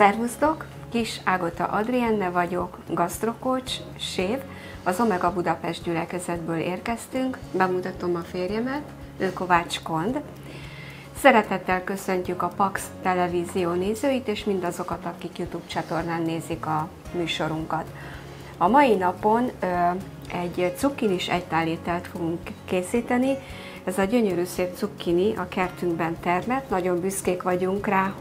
Szervusztok! Kis Ágota Adrienne vagyok, gasztrocoach, séf. Az Omega Budapest gyülekezetből érkeztünk. Bemutatom a férjemet, ő Kovács Kond. Szeretettel köszöntjük a Pax televízió nézőit és mindazokat, akik YouTube csatornán nézik a műsorunkat. A mai napon egy cukkinis egytálételt fogunk készíteni. Ez a gyönyörű szép cukkini a kertünkben termett. Nagyon büszkék vagyunk rá,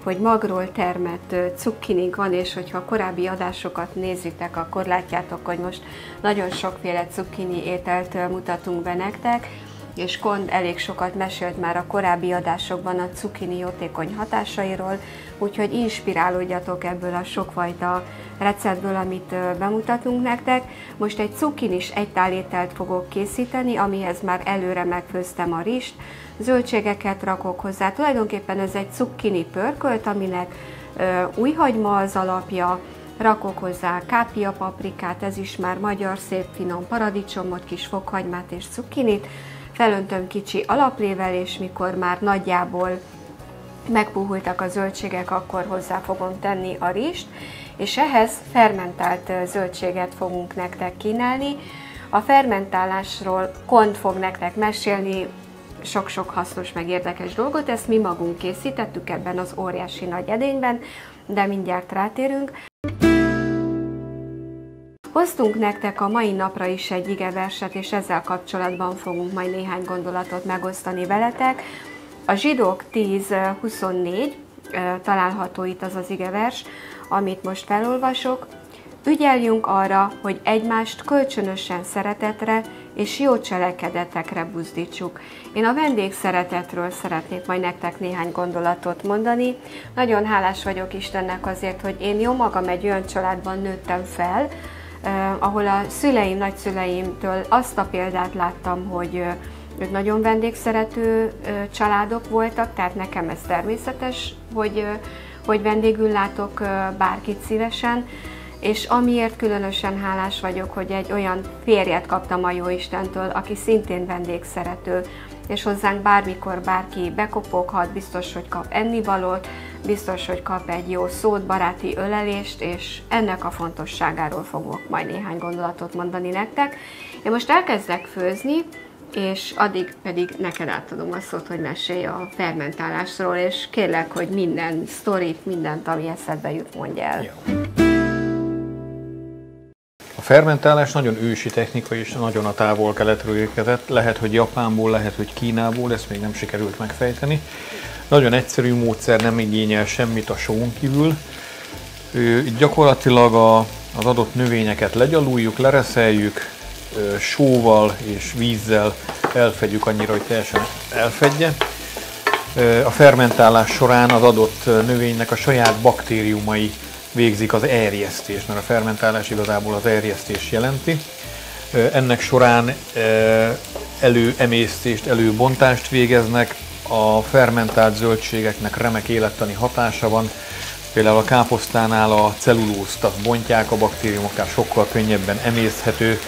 hogy magról termett cukkinink van, és hogyha a korábbi adásokat nézitek, akkor látjátok, hogy most nagyon sokféle cukkini ételt mutatunk be nektek, és Kond elég sokat mesélt már a korábbi adásokban a cukkini jótékony hatásairól, úgyhogy inspirálódjatok ebből a sokfajta receptből, amit bemutatunk nektek. Most egy cukkinis egytálételt fogok készíteni, amihez már előre megfőztem a rizst, zöldségeket rakok hozzá. Tulajdonképpen ez egy cukkini pörkölt, aminek újhagyma az alapja, rakok hozzá kápia paprikát, ez is már magyar szép finom paradicsomot, kis fokhagymát és cukkinit, felöntöm kicsi alaplével, és mikor már nagyjából megpuhultak a zöldségek, akkor hozzá fogom tenni a rizst, és ehhez fermentált zöldséget fogunk nektek kínálni. A fermentálásról Kond fog nektek mesélni sok-sok hasznos meg érdekes dolgot, ezt mi magunk készítettük ebben az óriási nagy edényben, de mindjárt rátérünk. Hoztunk nektek a mai napra is egy igeverset, és ezzel kapcsolatban fogunk majd néhány gondolatot megosztani veletek. A Zsidók 10:24 található itt az az igevers, amit most felolvasok. Ügyeljünk arra, hogy egymást kölcsönösen szeretetre és jó cselekedetekre buzdítsuk. Én a vendégszeretetről szeretnék majd nektek néhány gondolatot mondani. Nagyon hálás vagyok Istennek azért, hogy én jó magam egy olyan családban nőttem fel, ahol a szüleim, nagyszüleimtől azt a példát láttam, hogy ők nagyon vendégszerető családok voltak, tehát nekem ez természetes, hogy vendégül látok bárkit szívesen, és amiért különösen hálás vagyok, hogy egy olyan férjet kaptam a Jóistentől, aki szintén vendégszerető, és hozzánk bármikor bárki bekopoghat, biztos, hogy kap ennivalót, biztos, hogy kap egy jó szót, baráti ölelést, és ennek a fontosságáról fogok majd néhány gondolatot mondani nektek. Én most elkezdek főzni, és addig pedig neked átadom a szót, hogy mesélj a fermentálásról, és kérlek, hogy minden sztorit, mindent, ami eszedbe jut, mondj el. Jó. A fermentálás nagyon ősi technika, és nagyon a távol-keletről érkezett. Lehet, hogy Japánból, lehet, hogy Kínából, ezt még nem sikerült megfejteni. Nagyon egyszerű módszer, nem igényel semmit a són kívül. Itt gyakorlatilag az adott növényeket legyaluljuk, lereszeljük, sóval és vízzel elfedjük annyira, hogy teljesen elfedje. A fermentálás során az adott növénynek a saját baktériumai végzik az erjesztést, mert a fermentálás igazából az erjesztést jelenti. Ennek során előemésztést, előbontást végeznek, a fermentált zöldségeknek remek élettani hatása van. Például a káposztánál a cellulózt bontják a baktériumok, tehát sokkal könnyebben emészthető.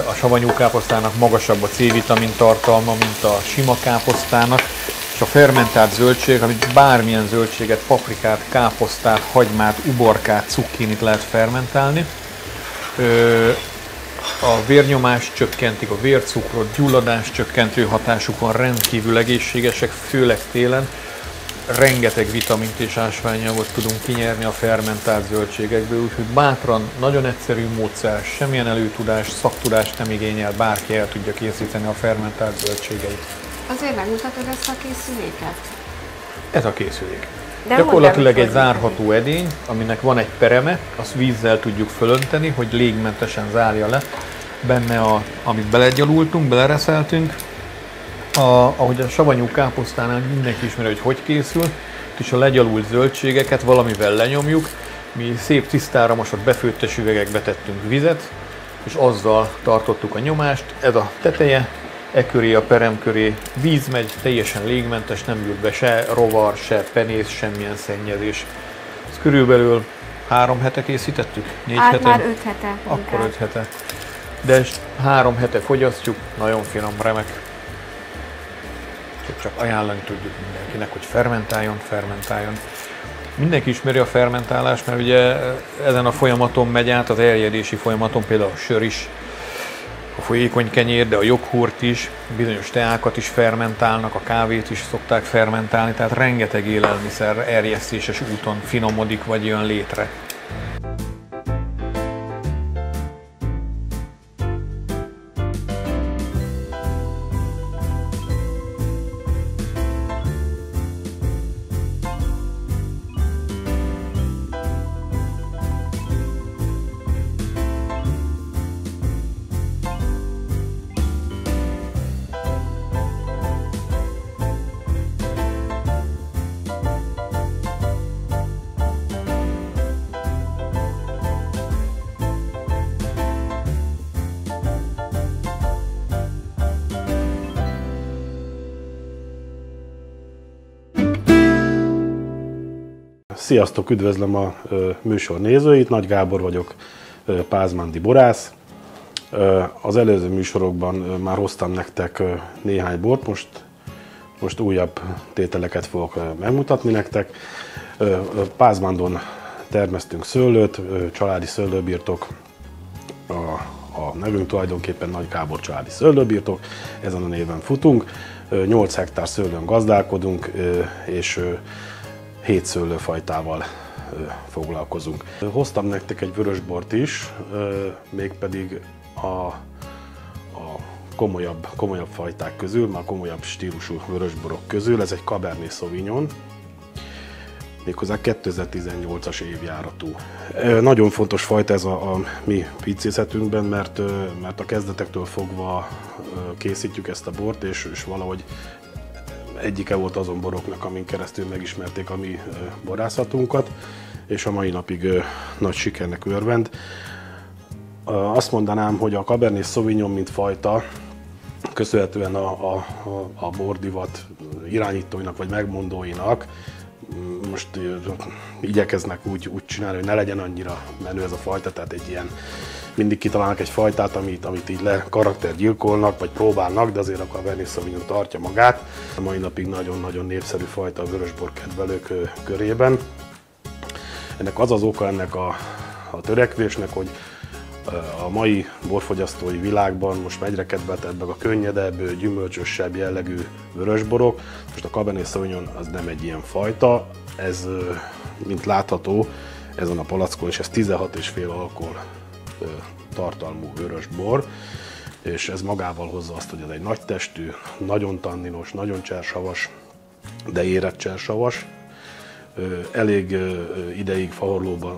A savanyú káposztának magasabb a C-vitamin tartalma, mint a sima káposztának. És a fermentált zöldség, amit bármilyen zöldséget, paprikát, káposztát, hagymát, uborkát, cukkinit lehet fermentálni. A vérnyomást csökkentik, a vércukrot, gyulladást csökkentő hatásuk van, rendkívül egészségesek, főleg télen. Rengeteg vitamint és ásványanyagot tudunk kinyerni a fermentált zöldségekből, úgyhogy bátran, nagyon egyszerű módszer, semmilyen előtudást, szaktudást nem igényel, bárki el tudja készíteni a fermentált zöldségeit. Azért megmutatod ezt a készüléket? Ez a készülék. Gyakorlatilag egy zárható edény, aminek van egy pereme, azt vízzel tudjuk fölönteni, hogy légmentesen zárja le benne, amit belegyalultunk, belereszeltünk. Ahogy a savanyú káposztánál mindenki ismeri, hogy készül, és a legyalult zöldségeket valamivel lenyomjuk. Mi szép tisztára mosott befőttes üvegekbe tettünk vizet, és azzal tartottuk a nyomást. Ez a teteje, e köré, a perem köré víz megy, teljesen légmentes, nem jut be se rovar, se penész, semmilyen szennyezés. Ezt körülbelül 3 hete készítettük? 4 hete? Már 5 hete. Akkor 5 hete. De 3 hete fogyasztjuk, nagyon finom, remek. Csak ajánlani tudjuk mindenkinek, hogy fermentáljon. Mindenki ismeri a fermentálást, mert ugye ezen a folyamaton megy át, az erjedési folyamaton, például a sör is, a folyékony kenyér, de a joghurt is, bizonyos teákat is fermentálnak, a kávét is szokták fermentálni, tehát rengeteg élelmiszer erjesztéses úton finomodik vagy jön létre. Sziasztok, üdvözlöm a műsor nézőit, Nagy Gábor vagyok, pázmándi borász. Az előző műsorokban már hoztam nektek néhány bort, most újabb tételeket fogok megmutatni nektek. Pázmándon termesztünk szőlőt, családi szőlőbirtok, a nevünk tulajdonképpen Nagy Gábor családi szőlőbirtok, ezen a néven futunk. 8 hektár szőlőn gazdálkodunk, és 7 szőlőfajtával foglalkozunk. Hoztam nektek egy vörösbort is, mégpedig a komolyabb fajták közül, a komolyabb stílusú vörösborok közül. Ez egy Cabernet Sauvignon, méghozzá 2018-as évjáratú. Nagyon fontos fajta ez a mi pincészetünkben, mert a kezdetektől fogva készítjük ezt a bort, és valahogy egyike volt azon boroknak, amin keresztül megismerték a mi borászatunkat, és a mai napig nagy sikernek örvend. Azt mondanám, hogy a Cabernet Sauvignon mint fajta köszönhetően a bordivat irányítóinak vagy megmondóinak most igyekeznek úgy csinálni, hogy ne legyen annyira menő ez a fajta, tehát egy ilyen mindig kitalálnak egy fajtát, amit így karaktergyilkolnak, vagy próbálnak, de azért a Cabernet Sauvignon tartja magát. A mai napig nagyon-nagyon népszerű fajta a vörösbor kedvelők körében. Ennek az oka ennek a törekvésnek, hogy a mai borfogyasztói világban most egyre kedveltebbek a könnyedebb, gyümölcsösebb jellegű vörösborok. Most a Cabernet Sauvignon az nem egy ilyen fajta, ez, mint látható, ezen a palackon, és ez 16,5 alkohol tartalmú vörösbor, és ez magával hozza azt, hogy ez egy nagy testű, nagyon tanninos, nagyon csersavas, de érett csersavas. Elég ideig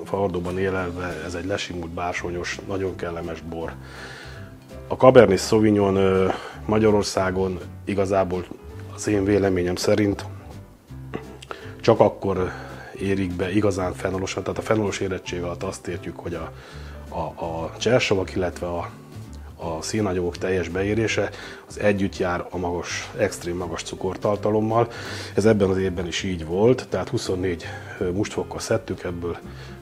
fahordóban élelve, ez egy lesimult bársonyos, nagyon kellemes bor. A Cabernet Sauvignon Magyarországon igazából az én véleményem szerint csak akkor érik be igazán fenolosan, tehát a fenolos érettség alatt azt értjük, hogy a csersavak, illetve a szénanyagok teljes beérése az együtt jár a extrém magas cukortartalommal. Ez ebben az évben is így volt, tehát 24 mustfokkal szedtük, ebből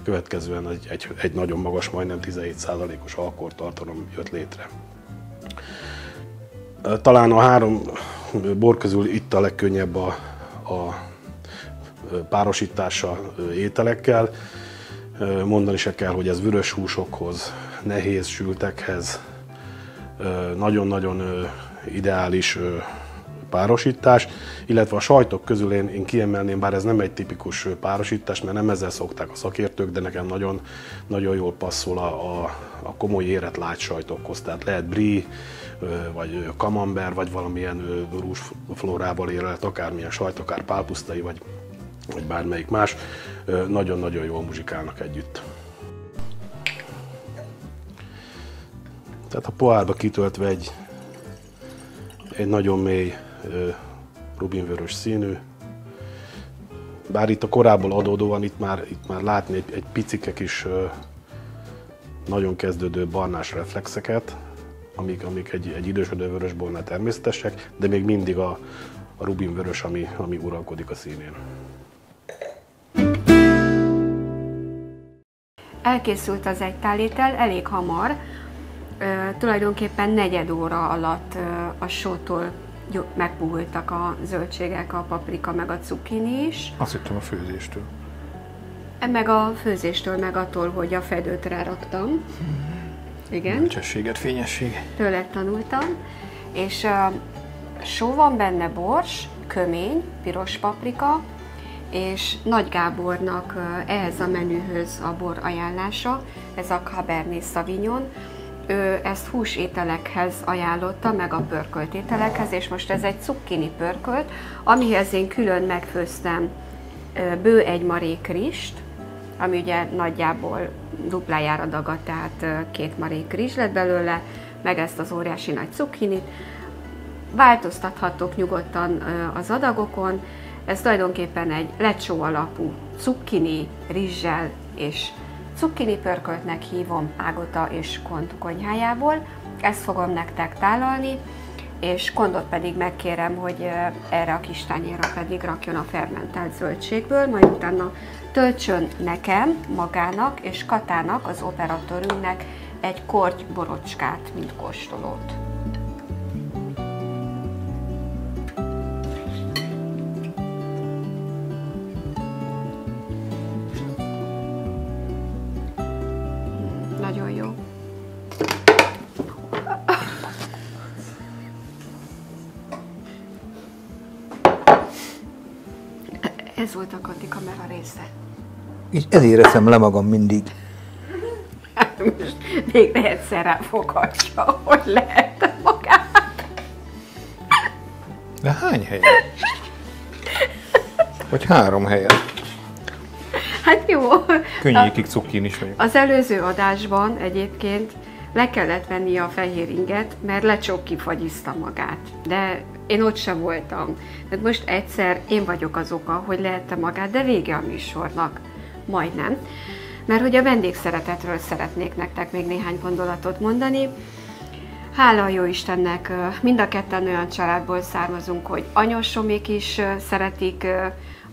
következően egy nagyon magas, majdnem 17%-os alkoholtartalom jött létre. Talán a 3 bor közül itt a legkönnyebb a párosítása ételekkel. Mondani se kell, hogy ez vörös húsokhoz, nehéz sültekhez nagyon-nagyon ideális párosítás, illetve a sajtok közül én kiemelném, bár ez nem egy tipikus párosítás, mert nem ezzel szokták a szakértők, de nekem nagyon jól passzol a komoly érett lágy sajtokhoz, tehát lehet brie, vagy camembert, vagy valamilyen rúzsflórával érelt, akármilyen sajt, akár pálpusztai, vagy bármelyik más, nagyon-nagyon jól muzsikálnak együtt. Tehát a pohárba kitöltve egy nagyon mély rubinvörös színű, bár itt a korából adódóan itt már látni egy picike kis nagyon kezdődő barnás reflexeket, amik egy idősödő vörösbornál természetesek, de még mindig a rubinvörös, ami uralkodik a színén. Elkészült az egytálétel elég hamar, tulajdonképpen negyed óra alatt a sótól megpuhultak a zöldségek, a paprika meg a cukkini is. Azt hittem a főzéstől. Meg a főzéstől, meg attól, hogy a fedőt ráraktam. Igen. Bölcsességet, fényesség. Tőle tanultam. És só van benne, bors, kömény, piros paprika, és Nagy Gábornak ehhez a menühöz a bor ajánlása, ez a Cabernet Sauvignon. Ő ezt húsételekhez ajánlotta, meg a pörkölt ételekhez, és most ez egy cukkini pörkölt, amihez én külön megfőztem bő egy marék rist, ami ugye nagyjából duplájára dagadt, tehát 2 marék rizs lett belőle, meg ezt az óriási nagy cukkinit. Változtathatok nyugodtan az adagokon. Ez tulajdonképpen egy lecsó alapú cukkini rizssel és cukkini pörköltnek hívom Ágota és Kond konyhájából. Ezt fogom nektek tálalni, és Kondot pedig megkérem, hogy erre a kis tányérra pedig rakjon a fermentált zöldségből, majd utána töltsön nekem, magának és Katának, az operatőrünknek egy korty borocskát, mint kóstolót. Nagyon jó. Ez volt a Kati kamera része. És ezért eszem le magam mindig. Hát most végre egyszer ráfoghatja, hogy lehet magát. De hány helyen? Vagy 3 helyen? Hát jó. Könnyékig cukkin is vagyok. Az előző adásban egyébként le kellett venni a fehér inget, mert lecsókkifagyizta magát. De én ott sem voltam. Tehát most egyszer én vagyok az oka, hogy leette magát, de vége a műsornak. Majdnem. Mert hogy a vendégszeretetről szeretnék nektek még néhány gondolatot mondani. Hála a Jóistennek, mind a ketten olyan családból származunk, hogy anyósomék is szeretik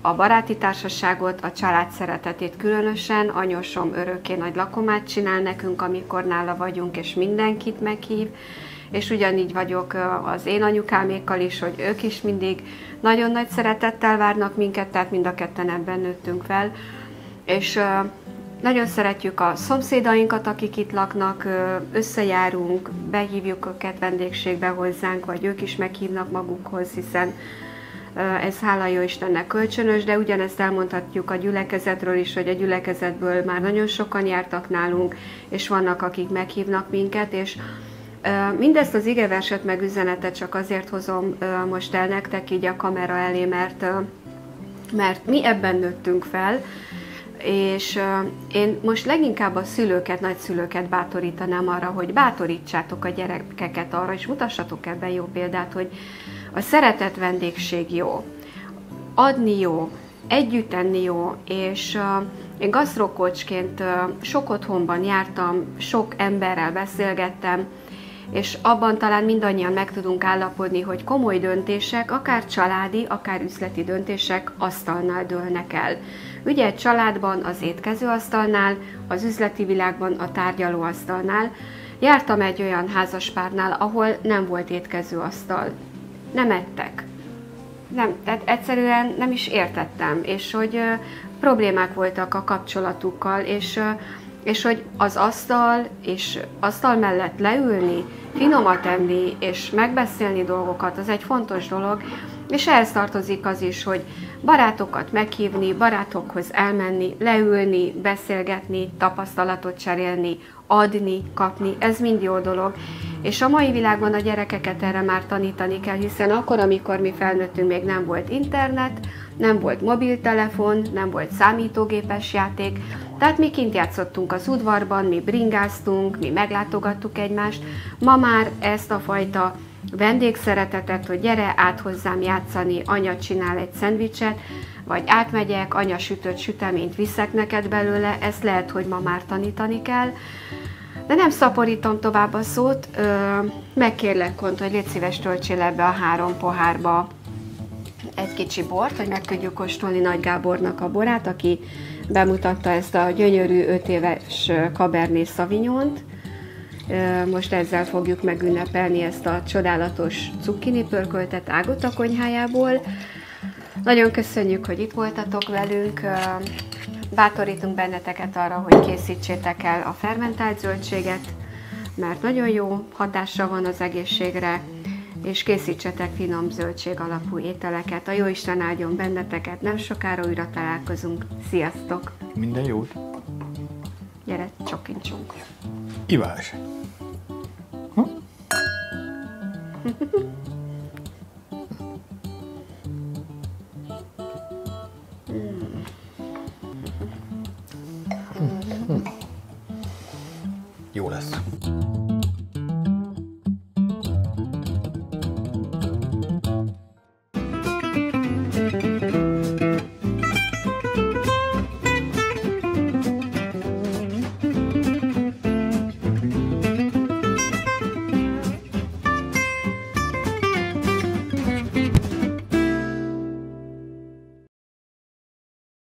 a baráti társaságot, a család szeretetét különösen. Anyósom örökké nagy lakomát csinál nekünk, amikor nála vagyunk, és mindenkit meghív. És ugyanígy vagyok az én anyukámékkal is, hogy ők is mindig nagyon nagy szeretettel várnak minket, tehát mind a ketten ebben nőttünk fel. És nagyon szeretjük a szomszédainkat, akik itt laknak, összejárunk, behívjuk őket vendégségbe hozzánk, vagy ők is meghívnak magukhoz, hiszen ez hála jó Istennek kölcsönös, de ugyanezt elmondhatjuk a gyülekezetről is, hogy a gyülekezetből már nagyon sokan jártak nálunk, és vannak, akik meghívnak minket, és mindezt az igeverset meg üzenetet csak azért hozom most el nektek így a kamera elé, mert mi ebben nőttünk fel, és én most leginkább a szülőket, nagyszülőket bátorítanám arra, hogy bátorítsátok a gyerekeket arra, és mutassatok ebben jó példát, hogy a szeretett vendégség jó, adni jó, együtt enni jó, és én gasztrocoachként sok otthonban jártam, sok emberrel beszélgettem, és abban talán mindannyian meg tudunk állapodni, hogy komoly döntések, akár családi, akár üzleti döntések asztalnál dőlnek el. Ugye egy családban az étkezőasztalnál, az üzleti világban a tárgyalóasztalnál. Jártam egy olyan házaspárnál, ahol nem volt étkezőasztal. Nem ettek. Nem, tehát egyszerűen nem is értettem, és hogy problémák voltak a kapcsolatukkal, és hogy az asztal és asztal mellett leülni, finomat enni és megbeszélni dolgokat, az egy fontos dolog, és ehhez tartozik az is, hogy barátokat meghívni, barátokhoz elmenni, leülni, beszélgetni, tapasztalatot cserélni, adni, kapni, ez mind jó dolog. És a mai világban a gyerekeket erre már tanítani kell, hiszen akkor, amikor mi felnőttünk, még nem volt internet, nem volt mobiltelefon, nem volt számítógépes játék, tehát mi kint játszottunk az udvarban, mi bringáztunk, mi meglátogattuk egymást. Ma már ezt a fajta vendégszeretetet, hogy gyere át hozzám játszani, anya csinál egy szendvicset, vagy átmegyek, anya sütött süteményt viszek neked belőle, ezt lehet, hogy ma már tanítani kell. De nem szaporítom tovább a szót, megkérlek, Kont, hogy légy szíves, töltsél ebbe a 3 pohárba egy kicsi bort, hogy meg tudjuk kóstolni Nagy Gábornak a borát, aki bemutatta ezt a gyönyörű 5 éves Cabernet Sauvignont. Most ezzel fogjuk megünnepelni ezt a csodálatos cukkini pörköltet Ágota konyhájából. Nagyon köszönjük, hogy itt voltatok velünk. bátorítunk benneteket arra, hogy készítsétek el a fermentált zöldséget, mert nagyon jó hatása van az egészségre, és készítsetek finom zöldség alapú ételeket. A Jóisten áldjon benneteket, nem sokára újra találkozunk. Sziasztok! Minden jót! Gyere, csokincsunk! Ivás!